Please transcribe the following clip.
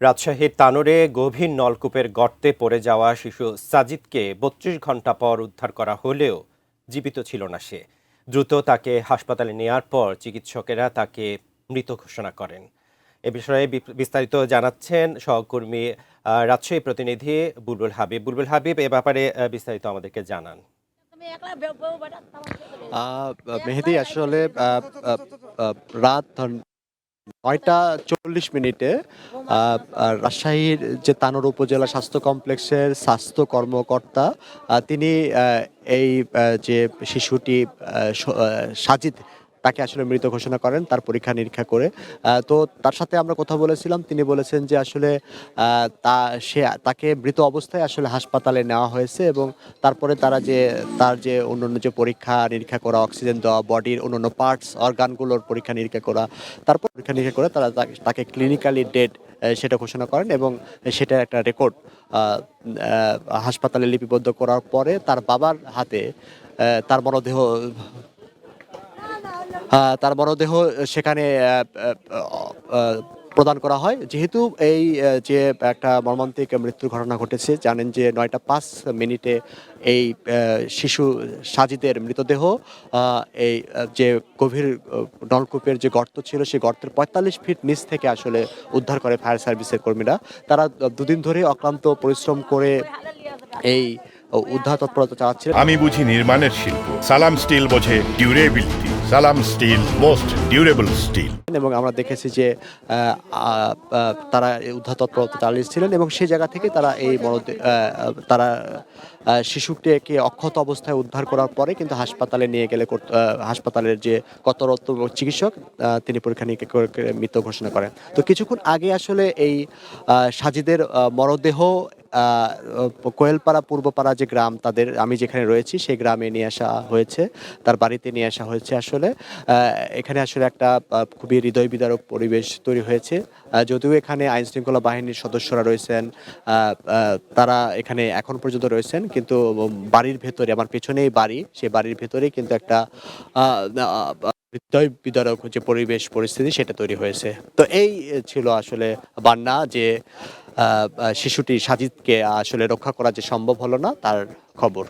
রাজশাহীর তানোরে গভীর নলকূপের গর্তে পড়ে যাওয়া শিশু সাজিদকে ৩২ ঘন্টা পর উদ্ধার করা হলেও জীবিত ছিল না সে। দ্রুত তাকে হাসপাতালে নেয়ার পর চিকিৎসকেরা তাকে মৃত ঘোষণা করেন। এ বিষয়ে বিস্তারিত জানাচ্ছেন সহকর্মী রাজশাহী প্রতিনিধি বুলবুল হাবিব। বুলবুল হাবিব, এ ব্যাপারে বিস্তারিত আমাদেরকে জানান। মেহেদী, আসলে রাত ৯টা ৪০ মিনিটে রাজশাহীর যে তানোর উপজেলা স্বাস্থ্য কমপ্লেক্সের স্বাস্থ্য কর্মকর্তা তিনি এই যে শিশুটি সাজিদ তাকে আসলে মৃত ঘোষণা করেন তার পরীক্ষা নিরীক্ষা করে। তো তার সাথে আমরা কথা বলেছিলাম, তিনি বলেছেন যে আসলে তাকে মৃত অবস্থায় আসলে হাসপাতালে নেওয়া হয়েছে এবং তারপরে তার যে অন্যান্য যে পরীক্ষা নিরীক্ষা করা, অক্সিজেন দেওয়া, বডির অন্যান্য পার্টস অর্গানগুলোর পরীক্ষা নিরীক্ষা করা, তারপর পরীক্ষা নিরীক্ষা করে তাকে ক্লিনিক্যালি ডেড সেটা ঘোষণা করেন এবং সেটা একটা রেকর্ড হাসপাতালে লিপিবদ্ধ করার পরে তার বাবার হাতে তার মরদেহ সেখানে প্রদান করা হয়। যেহেতু এই যে একটা মর্মান্তিক মৃত্যুর ঘটনা ঘটেছে, জানেন যে ৯টা ৫ মিনিটে এই শিশু সাজিদের মৃতদেহ এই যে গভীর নলকূপের যে গর্ত ছিল সেই গর্তের ৪৫ ফিট নিচ থেকে আসলে উদ্ধার করে ফায়ার সার্ভিসের কর্মীরা। তারা দুদিন ধরে অক্লান্ত পরিশ্রম করে এই উদ্ধার তৎপরতা চালাচ্ছিলেন। আমি বুঝি নির্মাণের শিল্প, সালাম স্টিল বোঝে ডিউরেবিলিটি। সালাম স্টিল, মোস্ট ডিউরেবল স্টিল। এবং আমরা দেখেছি যে তারা উদ্ধার তৎপরতা চালিয়েছিলেন এবং সেই জায়গা থেকে তারা তারা শিশুটিকে অক্ষত অবস্থায় উদ্ধার করার পরে কিন্তু হাসপাতালে নিয়ে গেলে হাসপাতালের যে কর্তব্যরত চিকিৎসক তিনি পরীক্ষা নিরীক্ষা করে মৃত ঘোষণা করেন। তো কিছুক্ষণ আগে আসলে এই সাজিদের মরদেহ কোয়েলপাড়া পূর্বপাড়া যে গ্রাম আমি যেখানে রয়েছি সেই গ্রামে নিয়ে আসা হয়েছে, তার বাড়িতে নিয়ে আসা হয়েছে। আসলে এখানে আসলে একটা খুবই হৃদয় বিদারক পরিবেশ তৈরি হয়েছে। যদিও এখানে আইন শৃঙ্খলা বাহিনীর সদস্যরা রয়েছেন, তারা এখানে এখন পর্যন্ত রয়েছেন, কিন্তু বাড়ির ভেতরে, আমার পেছনেই বাড়ি, সেই বাড়ির ভেতরেই কিন্তু একটা হৃদয় বিদারক যে পরিস্থিতি সেটা তৈরি হয়েছে। তো এই ছিল আসলে বান্না যে শিশুটি সাজিদকে আসলে রক্ষা করা যে সম্ভব হলো না তার খবর।